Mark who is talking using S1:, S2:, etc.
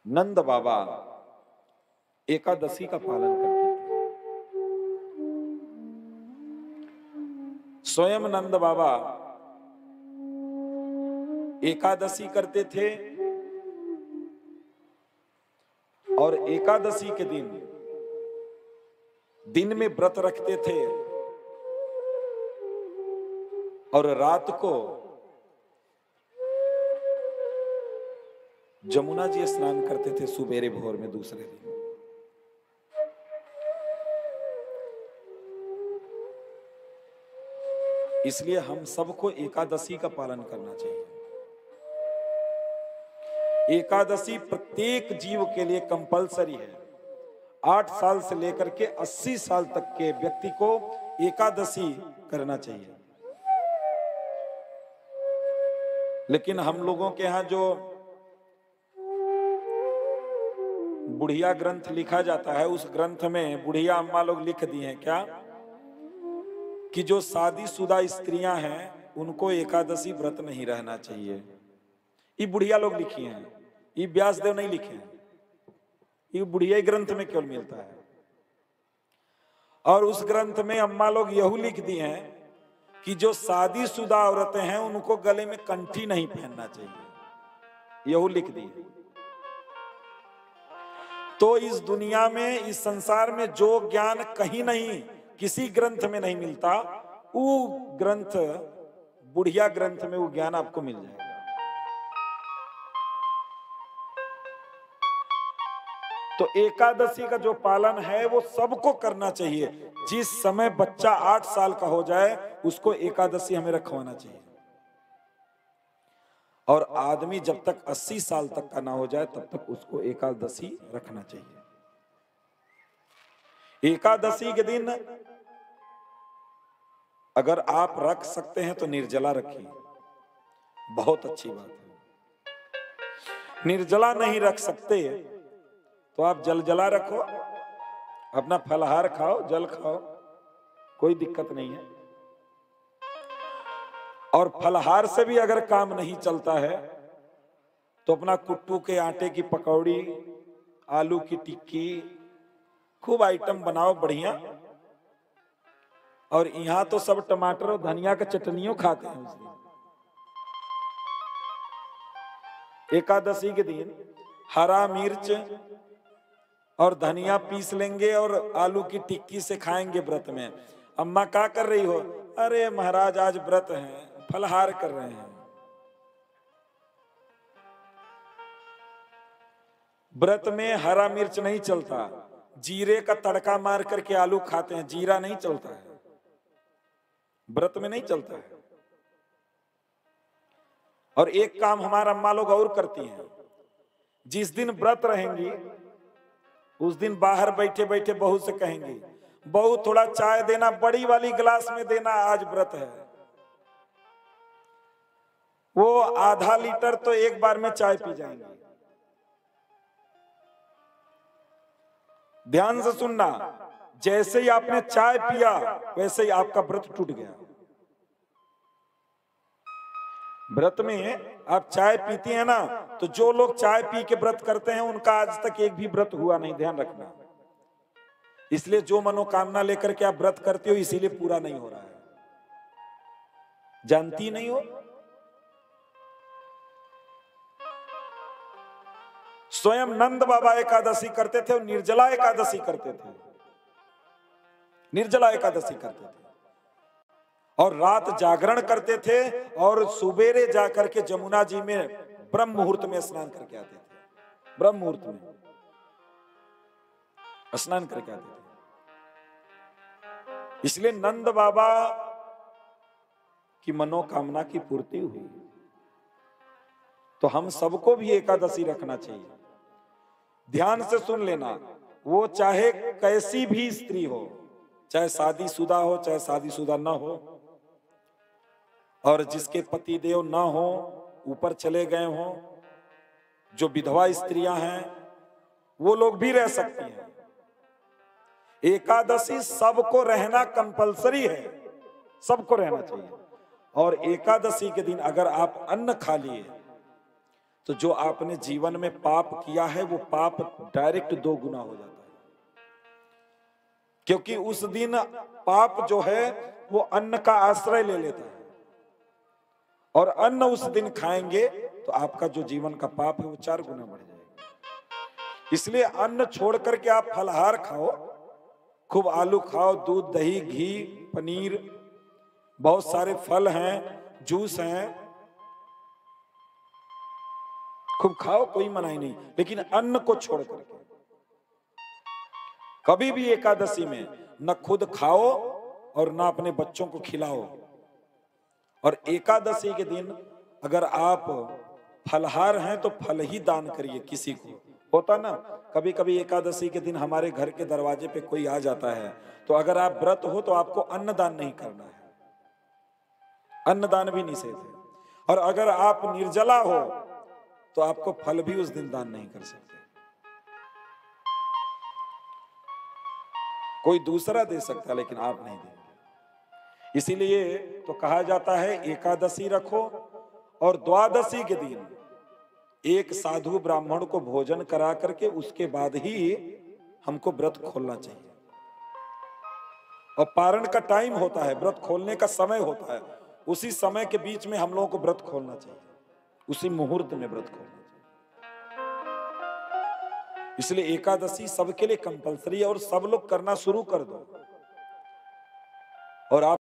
S1: नंद बाबा एकादशी का पालन करते थे। स्वयं नंद बाबा एकादशी करते थे और एकादशी के दिन में व्रत रखते थे और रात को जमुना जी स्नान करते थे सुबेरे भोर में दूसरे दिन। इसलिए हम सबको एकादशी का पालन करना चाहिए। एकादशी प्रत्येक जीव के लिए कंपलसरी है। 8 साल से लेकर के 80 साल तक के व्यक्ति को एकादशी करना चाहिए। लेकिन हम लोगों के यहाँ जो बुढ़िया ग्रंथ लिखा जाता है, उस ग्रंथ में बुढ़िया अम्मा लोग लिख दी हैं क्या कि जो शादीशुदा स्त्रियां हैं उनको एकादशी व्रत नहीं रहना चाहिए। ये बुढ़िया लोग लिखी हैं, ये व्यासदेव नहीं लिखे हैं, ये बुढ़िया ग्रंथ में केवल मिलता है। और उस ग्रंथ में अम्मा लोग यहू लिख दी हैं कि जो शादीशुदा औरतें हैं उनको गले में कंठी नहीं पहनना चाहिए, यहू लिख दी। तो इस दुनिया में, इस संसार में जो ज्ञान कहीं नहीं, किसी ग्रंथ में नहीं मिलता, वो ग्रंथ, बुढ़िया ग्रंथ में वो ज्ञान आपको मिल जाएगा। तो एकादशी का जो पालन है वो सबको करना चाहिए। जिस समय बच्चा 8 साल का हो जाए उसको एकादशी हमें रखवाना चाहिए, और आदमी जब तक 80 साल तक का ना हो जाए तब तक उसको एकादशी रखना चाहिए। एकादशी के दिन अगर आप रख सकते हैं तो निर्जला रखिए, बहुत अच्छी बात है। निर्जला नहीं रख सकते तो आप जलजला रखो, अपना फलहार खाओ, जल खाओ, कोई दिक्कत नहीं है। और फलहार से भी अगर काम नहीं चलता है तो अपना कुट्टू के आटे की पकौड़ी, आलू की टिक्की, खूब आइटम बनाओ बढ़िया। और यहाँ तो सब टमाटर और धनिया का चटनियों खाते हैं उस दिन। एकादशी के दिन हरा मिर्च और धनिया पीस लेंगे और आलू की टिक्की से खाएंगे व्रत में। अम्मा क्या कर रही हो? अरे महाराज आज व्रत है, फलहार कर रहे हैं। व्रत में हरा मिर्च नहीं चलता, जीरे का तड़का मार करके आलू खाते हैं, जीरा नहीं चलता है, व्रत में नहीं चलता है। और एक काम हमारा अम्मा लोग और करती हैं, जिस दिन व्रत रहेंगी उस दिन बाहर बैठे बैठे बहू से कहेंगी, बहू थोड़ा चाय देना, बड़ी वाली गिलास में देना, आज व्रत है। वो आधा लीटर तो एक बार में चाय पी जाएंगे। ध्यान से सुनना, जैसे ही आपने चाय पिया वैसे ही आपका व्रत टूट गया। व्रत में आप चाय पीती हैं ना, तो जो लोग चाय पी के व्रत करते हैं उनका आज तक एक भी व्रत हुआ नहीं, ध्यान रखना। इसलिए जो मनोकामना लेकर के आप व्रत करते हो इसीलिए पूरा नहीं हो रहा है, जानती नहीं हो। स्वयं नंद बाबा एकादशी करते थे और निर्जला एकादशी करते थे, निर्जला एकादशी करते थे और रात जागरण करते थे और सुबेरे जाकर के जमुना जी में ब्रह्म मुहूर्त में स्नान करके आते थे। ब्रह्म मुहूर्त में स्नान करके आते थे। इसलिए नंद बाबा की मनोकामना की पूर्ति हुई। तो हम सबको भी एकादशी रखना चाहिए। ध्यान से सुन लेना, वो चाहे कैसी भी स्त्री हो, चाहे शादीशुदा हो चाहे शादीशुदा ना हो, और जिसके पति देव ना हो, ऊपर चले गए हो, जो विधवा स्त्रियां हैं वो लोग भी रह सकती हैं। एकादशी सबको रहना कंपलसरी है, सबको रहना चाहिए। और एकादशी के दिन अगर आप अन्न खा लिए तो जो आपने जीवन में पाप किया है वो पाप डायरेक्ट 2 गुना हो जाता है। क्योंकि उस दिन पाप जो है वो अन्न का आश्रय ले लेता है, और अन्न उस दिन खाएंगे तो आपका जो जीवन का पाप है वो 4 गुना बढ़ जाएगा। इसलिए अन्न छोड़ करके आप फलहार खाओ, खूब आलू खाओ, दूध, दही, घी, पनीर, बहुत सारे फल हैं, जूस हैं, खूब खाओ, कोई मनाही नहीं, लेकिन अन्न को छोड़ करके कभी भी एकादशी में न खुद खाओ और न अपने बच्चों को खिलाओ। और एकादशी के दिन अगर आप फलहार हैं तो फल ही दान करिए। किसी को होता ना, कभी कभी एकादशी के दिन हमारे घर के दरवाजे पे कोई आ जाता है, तो अगर आप व्रत हो तो आपको अन्नदान नहीं करना है, अन्नदान भी निषेध है। और अगर आप निर्जला हो तो आपको फल भी उस दिन दान नहीं कर सकते, कोई दूसरा दे सकता लेकिन आप नहीं देंगे। इसीलिए तो कहा जाता है एकादशी रखो और द्वादशी के दिन एक साधु ब्राह्मण को भोजन करा करके उसके बाद ही हमको व्रत खोलना चाहिए। और पारण का टाइम होता है, व्रत खोलने का समय होता है, उसी समय के बीच में हम लोगों को व्रत खोलना चाहिए, उसी मुहूर्त में व्रत खोलना चाहिए। इसलिए एकादशी सबके लिए कंपलसरी है और सब लोग करना शुरू कर दो। और आप